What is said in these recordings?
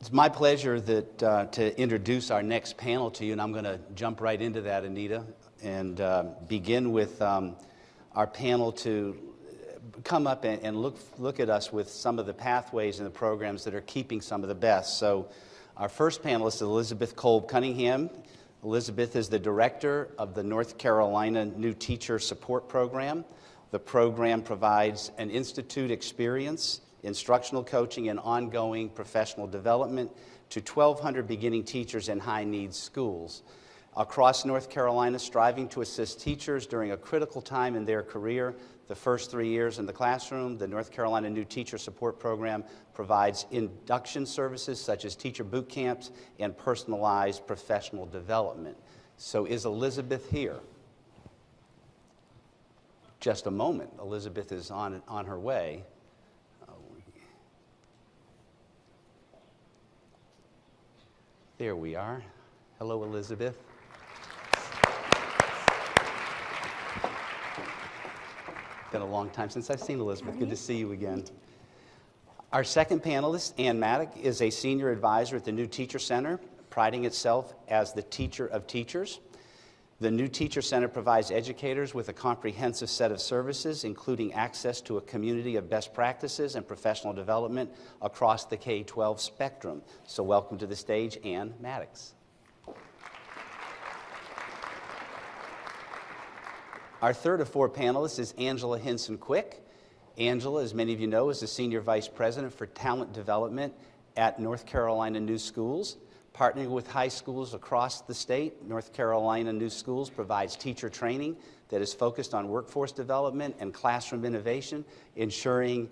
It's my pleasure to introduce our next panel to you, and I'm going to jump right into that, Anita, and begin with our panel to come up and look at us with some of the pathways and the programs that are keeping some of the best. So our first panelist is Elizabeth Kolb Cunningham. Elizabeth is the director of the North Carolina New Teacher Support Program. The program provides an institute experience, instructional coaching, and ongoing professional development to 1,200 beginning teachers in high-needs schools across North Carolina, striving to assist teachers during a critical time in their career. The first 3 years in the classroom, the North Carolina New Teacher Support Program provides induction services such as teacher boot camps and personalized professional development. So is Elizabeth here? Just a moment. Elizabeth is on her way. There we are. Hello, Elizabeth. Been a long time since I've seen Elizabeth. Good to see you again. Our second panelist, Ann Maddock, is a senior advisor at the New Teacher Center, priding itself as the teacher of teachers. The New Teacher Center provides educators with a comprehensive set of services, including access to a community of best practices and professional development across the K-12 spectrum. So welcome to the stage, Ann Maddock. Our third of four panelists is Angela Hinson-Quick. Angela, as many of you know, is the Senior Vice President for Talent Development at North Carolina New Schools. Partnering with high schools across the state, North Carolina New Schools provides teacher training that is focused on workforce development and classroom innovation, ensuring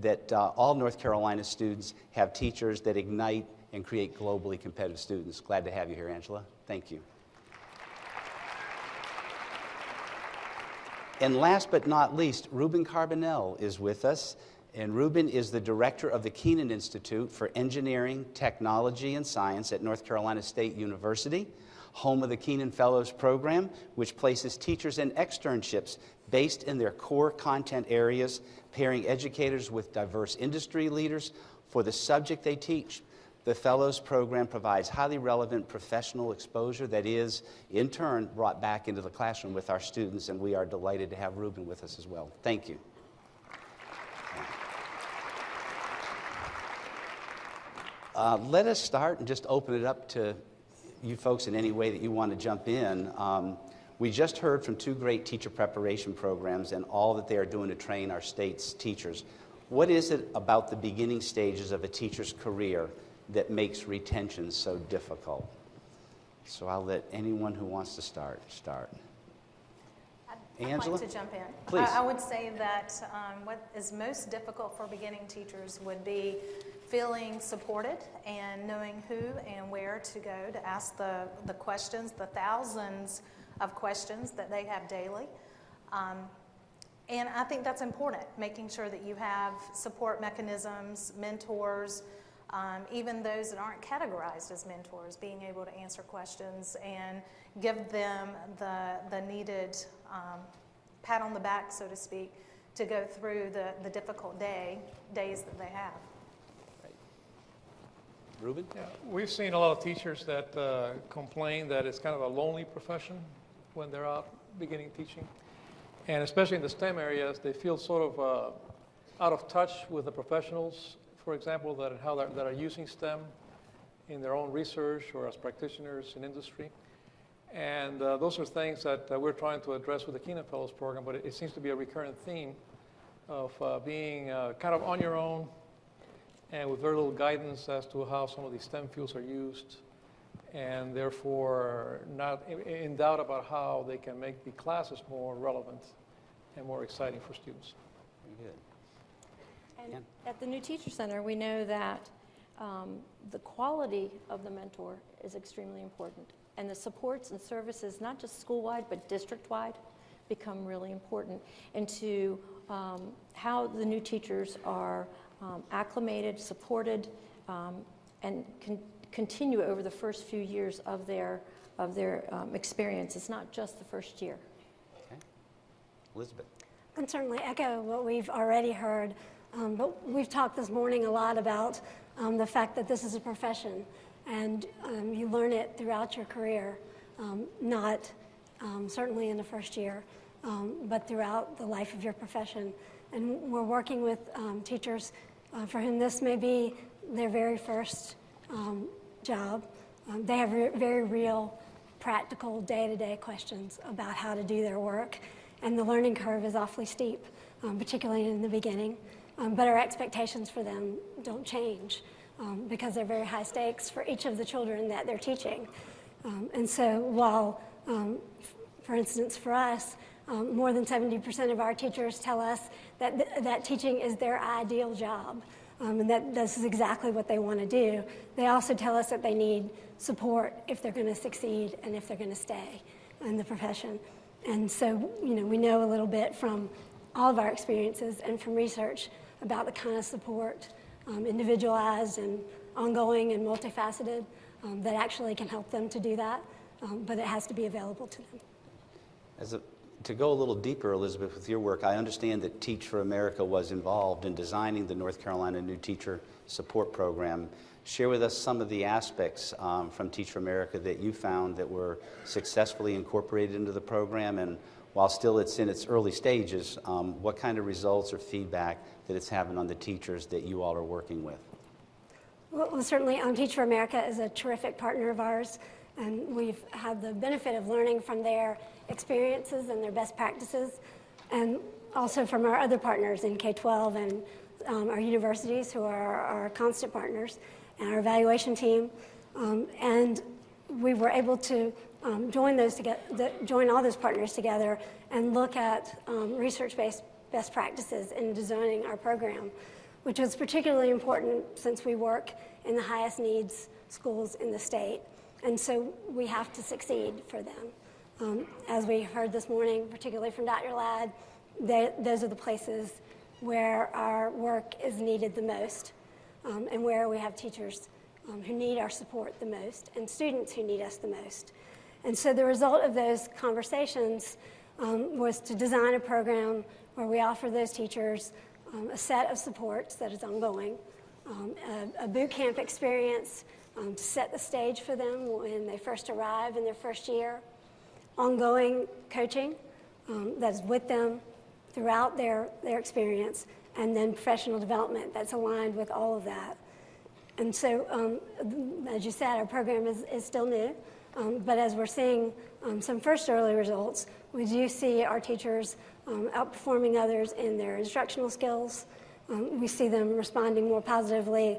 that all North Carolina students have teachers that ignite and create globally competitive students. Glad to have you here, Angela. Thank you. And last but not least, Ruben Carbonell is with us. And Ruben is the director of the Kenan Institute for Engineering, Technology, and Science at North Carolina State University, home of the Kenan Fellows Program, which places teachers in externships based in their core content areas, pairing educators with diverse industry leaders for the subject they teach. The Fellows Program provides highly relevant professional exposure that is, in turn, brought back into the classroom with our students, and we are delighted to have Ruben with us as well. Thank you. Let us start and just open it up to you folks in any way that you want to jump in. We just heard from two great teacher preparation programs and all that they are doing to train our state's teachers. What is it about the beginning stages of a teacher's career that makes retention so difficult? So I'll let anyone who wants to start. Angela? I'd like to jump in. Please. I would say that what is most difficult for beginning teachers would be feeling supported and knowing who and where to go to ask the questions, the thousands of questions that they have daily. And I think that's important, making sure that you have support mechanisms, mentors, even those that aren't categorized as mentors, being able to answer questions and give them the needed pat on the back, so to speak, to go through the difficult days that they have. Ruben? Yeah, we've seen a lot of teachers that complain that it's kind of a lonely profession when they're out beginning teaching. And especially in the STEM areas, they feel sort of out of touch with the professionals, for example, that are using STEM in their own research or as practitioners in industry. And those are things that we're trying to address with the Kenan Fellows Program, but it seems to be a recurrent theme of being kind of on your own and with very little guidance as to how some of these STEM fields are used, and therefore not in doubt about how they can make the classes more relevant and more exciting for students. Very good. And at the New Teacher Center, we know that the quality of the mentor is extremely important. And the supports and services, not just school-wide, but district-wide, become really important into how the new teachers are acclimated, supported, and continue over the first few years of their experience. It's not just the first year. Okay. Elizabeth. I can certainly echo what we've already heard. But we've talked this morning a lot about the fact that this is a profession, and you learn it throughout your career, not certainly in the first year, but throughout the life of your profession. And we're working with teachers for whom this may be their very first job. They have very real, practical, day-to-day questions about how to do their work, and the learning curve is awfully steep, particularly in the beginning. But our expectations for them don't change because they're very high stakes for each of the children that they're teaching. And so while, for instance, for us, more than 70% of our teachers tell us that teaching is their ideal job, and that this is exactly what they want to do. They also tell us that they need support if they're going to succeed and if they're going to stay in the profession. And so, we know a little bit from all of our experiences and from research about the kind of support, individualized and ongoing and multifaceted, that actually can help them to do that, but it has to be available to them. To go a little deeper, Elizabeth, with your work, I understand that Teach for America was involved in designing the North Carolina New Teacher Support Program. Share with us some of the aspects from Teach for America that you found that were successfully incorporated into the program, and while still it's in its early stages, what kind of results or feedback that it's having on the teachers that you all are working with? Well, certainly Teach for America is a terrific partner of ours, and we've had the benefit of learning from their experiences and their best practices, and also from our other partners in K-12 and our universities, who are our constant partners, and our evaluation team. And we were able to join all those partners together and look at research-based best practices in designing our program, which was particularly important since we work in the highest needs schools in the state. And so we have to succeed for them. As we heard this morning, particularly from Dr. Ladd, those are the places where our work is needed the most, and where we have teachers who need our support the most, and students who need us the most. And so the result of those conversations was to design a program where we offer those teachers a set of supports that is ongoing, a boot camp experience to set the stage for them when they first arrive in their first year, ongoing coaching that's with them throughout their experience, and then professional development that's aligned with all of that. And so, as you said, our program is still new, but as we're seeing some first early results, we do see our teachers outperforming others in their instructional skills. We see them responding more positively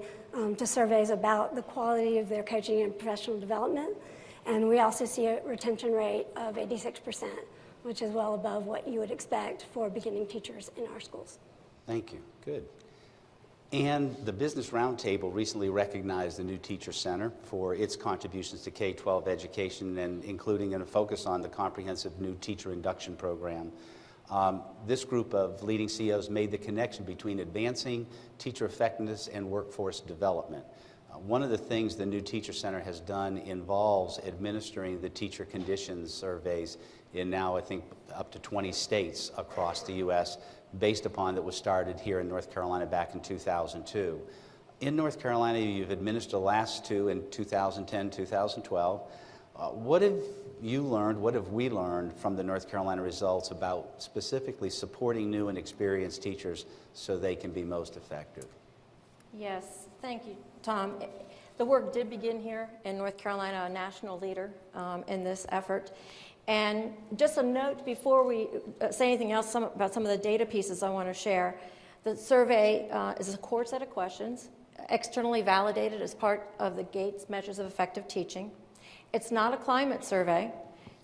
to surveys about the quality of their coaching and professional development. And we also see a retention rate of 86%, which is well above what you would expect for beginning teachers in our schools. Thank you. Good. And the Business Roundtable recently recognized the New Teacher Center for its contributions to K-12 education, and including a focus on the comprehensive new teacher induction program. This group of leading CEOs made the connection between advancing teacher effectiveness and workforce development. One of the things the New Teacher Center has done involves administering the teacher conditions surveys in now, I think, up to 20 states across the U.S., based upon that was started here in North Carolina back in 2002. In North Carolina, you've administered the last two in 2010, 2012. What have you learned, what have we learned from the North Carolina results about specifically supporting new and experienced teachers so they can be most effective? Yes, thank you, Tom. The work did begin here in North Carolina, a national leader in this effort. And just a note before we say anything else about some of the data pieces I want to share. The survey is a core set of questions, externally validated as part of the Gates Measures of Effective Teaching. It's not a climate survey.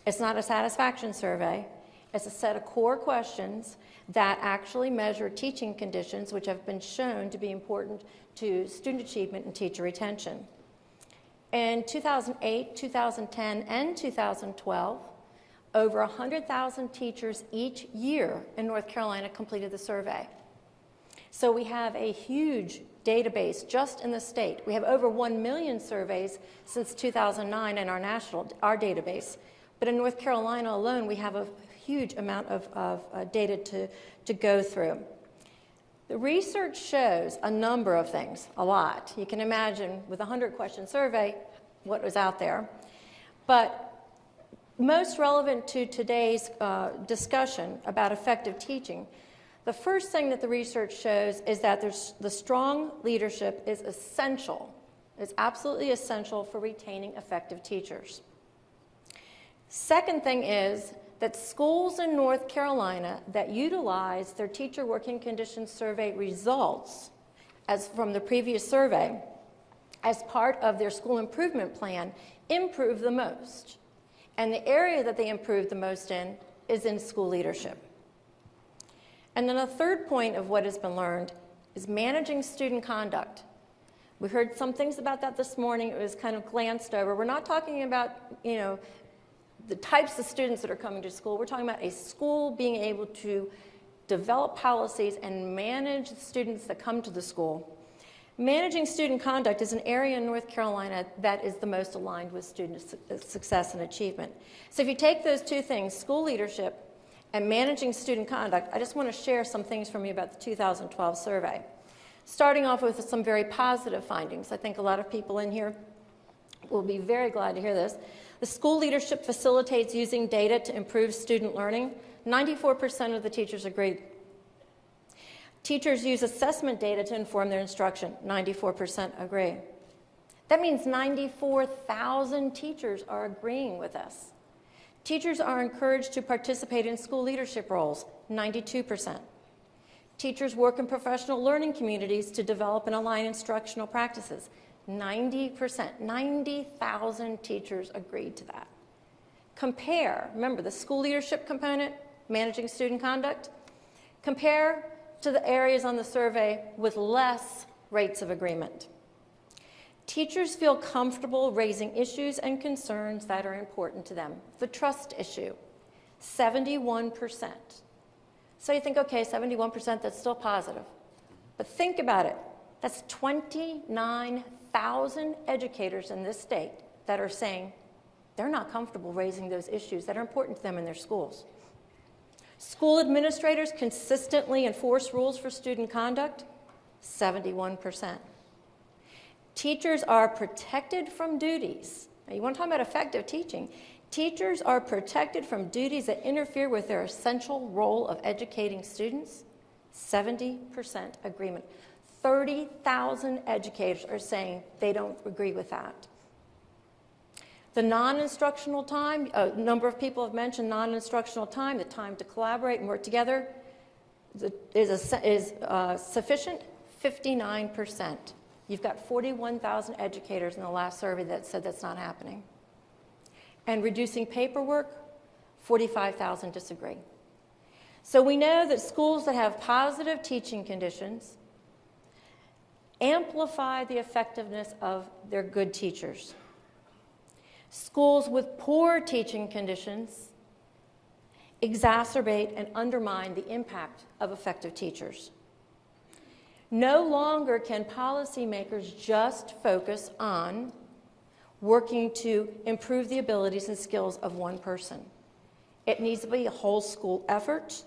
It's not a satisfaction survey. It's a set of core questions that actually measure teaching conditions, which have been shown to be important to student achievement and teacher retention. In 2008, 2010, and 2012, over 100,000 teachers each year in North Carolina completed the survey. So we have a huge database just in the state. We have over 1 million surveys since 2009 in our database. But in North Carolina alone, we have a huge amount of data to go through. The research shows a number of things, a lot. You can imagine with a 100-question survey what was out there. But most relevant to today's discussion about effective teaching, the first thing that the research shows is that the strong leadership is essential. It's absolutely essential for retaining effective teachers. Second thing is that schools in North Carolina that utilize their teacher working conditions survey results as from the previous survey as part of their school improvement plan improve the most. And the area that they improve the most in is in school leadership. And then a third point of what has been learned is managing student conduct. We heard some things about that this morning. It was kind of glanced over. We're not talking about, the types of students that are coming to school. We're talking about a school being able to develop policies and manage the students that come to the school. Managing student conduct is an area in North Carolina that is the most aligned with student success and achievement. So if you take those two things, school leadership and managing student conduct, I just want to share some things from you about the 2012 survey. Starting off with some very positive findings. I think a lot of people in here will be very glad to hear this. The school leadership facilitates using data to improve student learning. 94% of the teachers agreed. Teachers use assessment data to inform their instruction. 94% agree. That means 94,000 teachers are agreeing with us. Teachers are encouraged to participate in school leadership roles. 92%. Teachers work in professional learning communities to develop and align instructional practices. 90%, 90,000 teachers agreed to that. Compare, remember the school leadership component, managing student conduct, compare to the areas on the survey with less rates of agreement. Teachers feel comfortable raising issues and concerns that are important to them. The trust issue, 71%. So you think, okay, 71%, that's still positive. But think about it. That's 29,000 educators in this state that are saying they're not comfortable raising those issues that are important to them in their schools. School administrators consistently enforce rules for student conduct, 71%. Teachers are protected from duties. Now, you want to talk about effective teaching. Teachers are protected from duties that interfere with their essential role of educating students, 70% agreement. 30,000 educators are saying they don't agree with that. The non-instructional time, a number of people have mentioned non-instructional time, the time to collaborate and work together is sufficient, 59%. You've got 41,000 educators in the last survey that said that's not happening. And reducing paperwork, 45,000 disagree. So we know that schools that have positive teaching conditions amplify the effectiveness of their good teachers. Schools with poor teaching conditions exacerbate and undermine the impact of effective teachers. No longer can policymakers just focus on working to improve the abilities and skills of one person. It needs to be a whole school effort.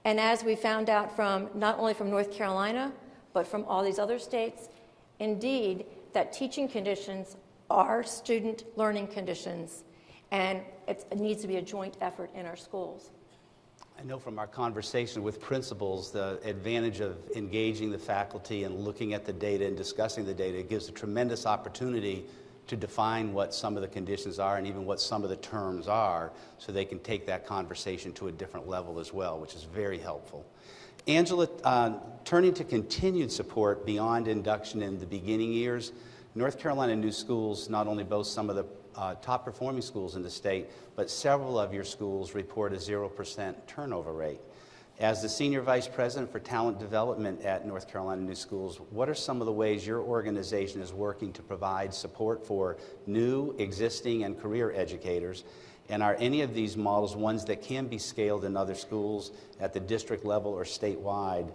And as we found out from not only from North Carolina, but from all these other states, indeed, that teaching conditions are student learning conditions, and it needs to be a joint effort in our schools. I know from our conversation with principals, the advantage of engaging the faculty and looking at the data and discussing the data, it gives a tremendous opportunity to define what some of the conditions are and even what some of the terms are, so they can take that conversation to a different level as well, which is very helpful. Angela, turning to continued support beyond induction in the beginning years, North Carolina New Schools not only boasts some of the top performing schools in the state, but several of your schools report a 0% turnover rate. As the Senior Vice President for Talent Development at North Carolina New Schools, what are some of the ways your organization is working to provide support for new, existing, and career educators? And are any of these models ones that can be scaled in other schools at the district level or statewide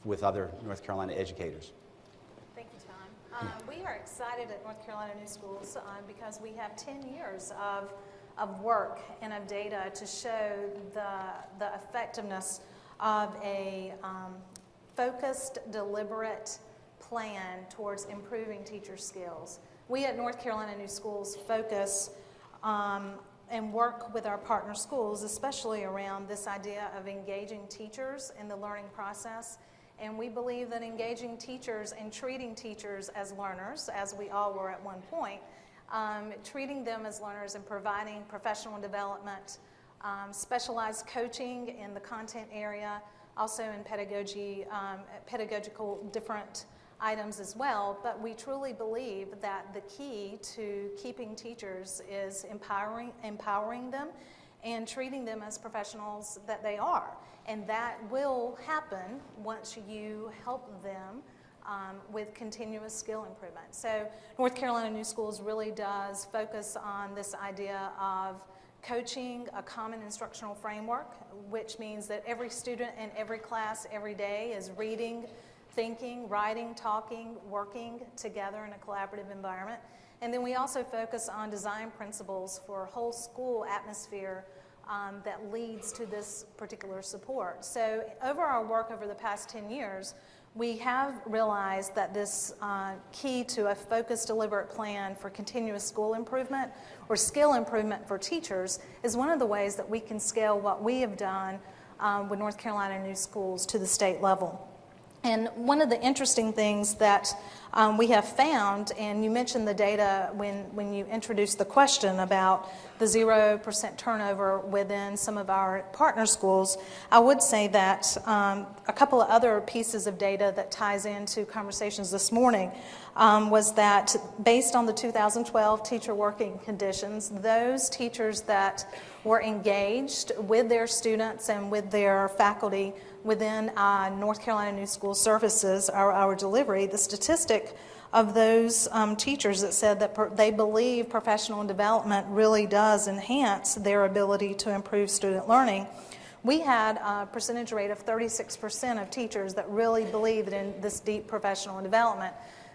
with other North Carolina educators? Thank you, Tom. We are excited at North Carolina New Schools because we have 10 years of work and of data to show the effectiveness of a focused, deliberate plan towards improving teacher skills. We at North Carolina New Schools focus and work with our partner schools, especially around this idea of engaging teachers in the learning process. And we believe that engaging teachers and treating teachers as learners, as we all were at one point, treating them as learners and providing professional development, specialized coaching in the content area, also in pedagogy, pedagogical different items as well. But we truly believe that the key to keeping teachers is empowering them and treating them as professionals that they are. And that will happen once you help them with continuous skill improvement. So North Carolina New Schools really does focus on this idea of coaching a common instructional framework, which means that every student in every class every day is reading, thinking, writing, talking, working together in a collaborative environment. And then we also focus on design principles for a whole school atmosphere that leads to this particular support. So over our work over the past 10 years, we have realized that this key to a focused, deliberate plan for continuous school improvement or skill improvement for teachers is one of the ways that we can scale what we have done with North Carolina New Schools to the state level. And one of the interesting things that we have found, and you mentioned the data when you introduced the question about the 0% turnover within some of our partner schools, I would say that a couple of other pieces of data that ties into conversations this morning was that based on the 2012 teacher working conditions, those teachers that were engaged with their students and with their faculty within North Carolina New School Services, our delivery, the statistic of those teachers that said that they believe professional development really does enhance their ability to improve student learning. We had a percentage rate of 36% of teachers that really believed in this deep professional development.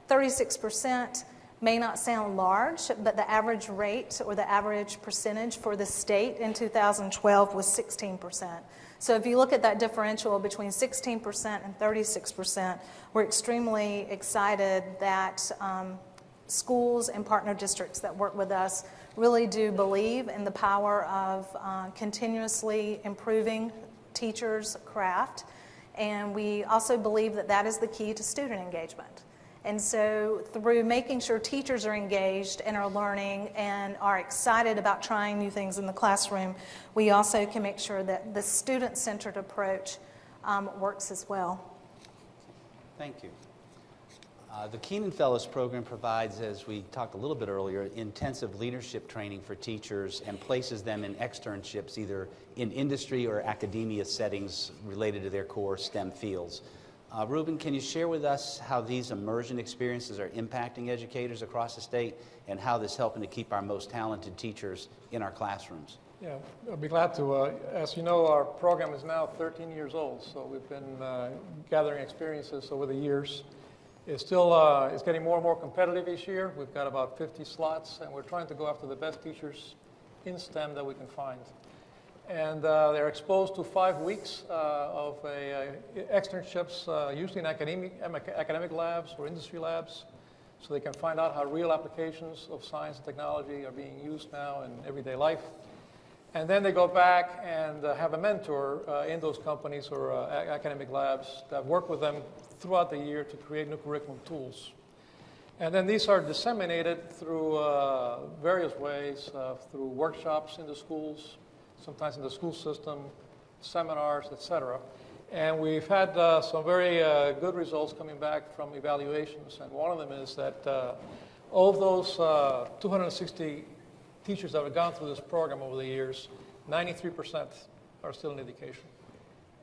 36% may not sound large, but the average rate or the average percentage for the state in 2012 was 16%. So if you look at that differential between 16% and 36%, we're extremely excited that schools and partner districts that work with us really do believe in the power of continuously improving teachers' craft. And we also believe that that is the key to student engagement. And so through making sure teachers are engaged and are learning and are excited about trying new things in the classroom, we also can make sure that the student-centered approach works as well. Thank you. The Kenan Fellows Program provides, as we talked a little bit earlier, intensive leadership training for teachers and places them in externships either in industry or academia settings related to their core STEM fields. Ruben, can you share with us how these immersion experiences are impacting educators across the state and how this is helping to keep our most talented teachers in our classrooms? Yeah, I'll be glad to. As you know, our program is now 13 years old, so we've been gathering experiences over the years. It's still it's getting more and more competitive each year. We've got about 50 slots, and we're trying to go after the best teachers in STEM that we can find. And they're exposed to 5 weeks of externships, usually in academic labs or industry labs, so they can find out how real applications of science and technology are being used now in everyday life. And then they go back and have a mentor in those companies or academic labs that work with them throughout the year to create new curriculum tools. And then these are disseminated through various ways, through workshops in the schools, sometimes in the school system, seminars, etc. And we've had some very good results coming back from evaluations. And one of them is that of those 260 teachers that have gone through this program over the years, 93% are still in education.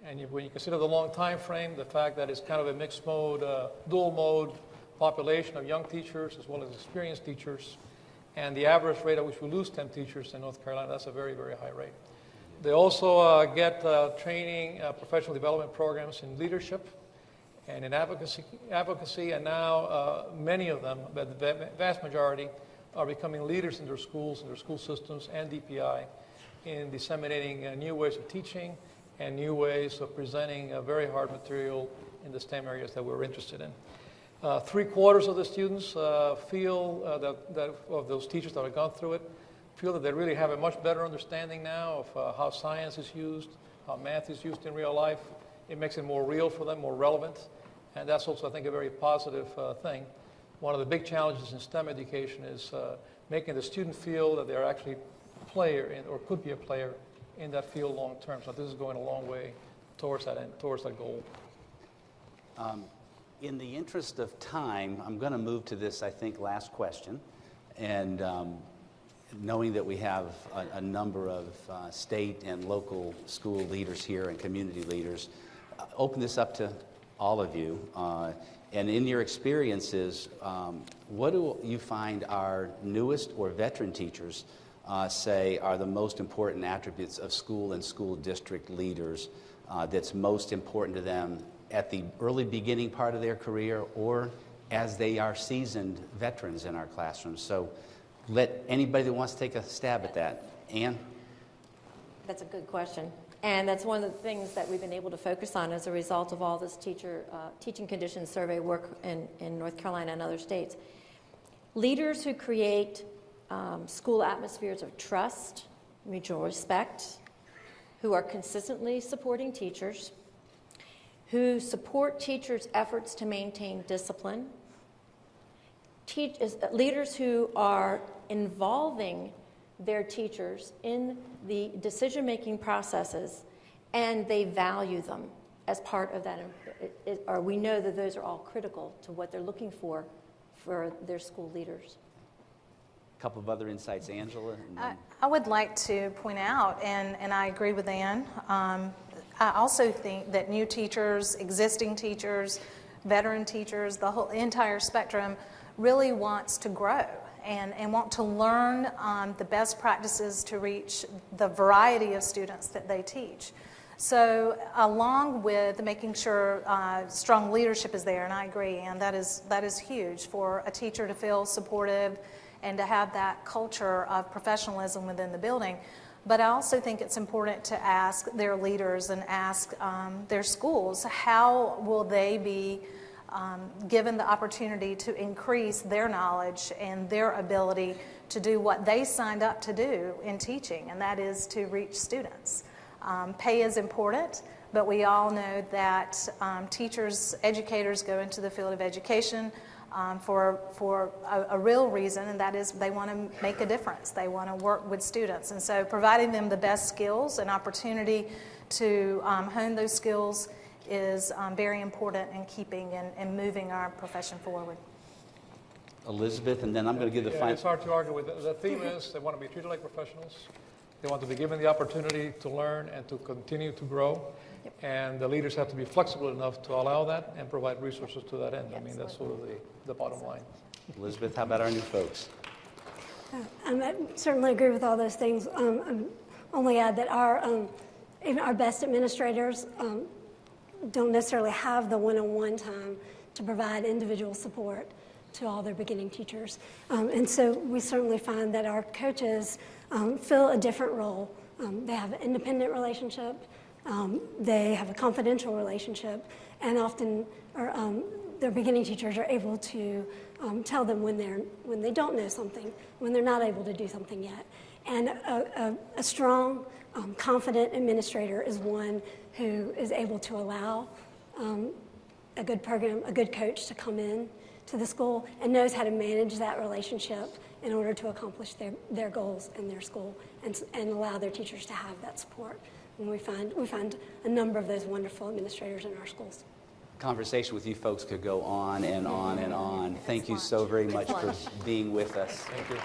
And when you consider the long time frame, the fact that it's kind of a mixed mode, dual mode population of young teachers as well as experienced teachers, and the average rate at which we lose 10 teachers in North Carolina, that's a very, very high rate. They also get training, professional development programs in leadership and in advocacy, and now many of them, but the vast majority, are becoming leaders in their schools, in their school systems, and DPI in disseminating new ways of teaching and new ways of presenting very hard material in the STEM areas that we're interested in. 3/4 of the students feel that of those teachers that have gone through it, feel that they really have a much better understanding now of how science is used, how math is used in real life. It makes it more real for them, more relevant, and that's also, I think, a very positive thing. One of the big challenges in STEM education is making the student feel that they're actually a player or could be a player in that field long term. So this is going a long way towards that end, towards that goal. In the interest of time, I'm going to move to this, I think, last question. And knowing that we have a number of state and local school leaders here and community leaders, open this up to all of you. And in your experiences, what do you find our newest or veteran teachers say are the most important attributes of school and school district leaders that's most important to them at the early beginning part of their career or as they are seasoned veterans in our classrooms? So let anybody that wants to take a stab at that. Ann? That's a good question. And that's one of the things that we've been able to focus on as a result of all this teaching conditions survey work in North Carolina and other states. Leaders who create school atmospheres of trust, mutual respect, who are consistently supporting teachers, who support teachers' efforts to maintain discipline, leaders who are involving their teachers in the decision-making processes, and they value them as part of that, or we know that those are all critical to what they're looking for their school leaders. A couple of other insights, Angela? And then... I would like to point out, and I agree with Ann, I also think that new teachers, existing teachers, veteran teachers, the whole entire spectrum really wants to grow and want to learn the best practices to reach the variety of students that they teach. So along with making sure strong leadership is there, and I agree, and that is huge for a teacher to feel supportive and to have that culture of professionalism within the building. But I also think it's important to ask their leaders and ask their schools, how will they be given the opportunity to increase their knowledge and their ability to do what they signed up to do in teaching, and that is to reach students. Pay is important, but we all know that teachers, educators go into the field of education for a real reason, and that is they want to make a difference. They want to work with students. And so providing them the best skills and opportunity to hone those skills is very important in keeping and moving our profession forward. Elizabeth, and then I'm going to give the final... It's hard to argue with. The theme is they want to be treated like professionals. They want to be given the opportunity to learn and to continue to grow. Yep. And the leaders have to be flexible enough to allow that and provide resources to that end. I mean, that's sort of the bottom line. Elizabeth, how about our new folks? I certainly agree with all those things. Only add that even our best administrators don't necessarily have the one-on-one time to provide individual support to all their beginning teachers. And so we certainly find that our coaches fill a different role. They have an independent relationship, they have a confidential relationship, and often their beginning teachers are able to tell them when they don't know something, when they're not able to do something yet. And a strong, confident administrator is one who is able to allow a good program, a good coach to come in to the school and knows how to manage that relationship in order to accomplish their goals in their school and allow their teachers to have that support. And we find a number of those wonderful administrators in our schools. Conversation with you folks could go on and on and on. Thank you so very much for being with us. Thank you.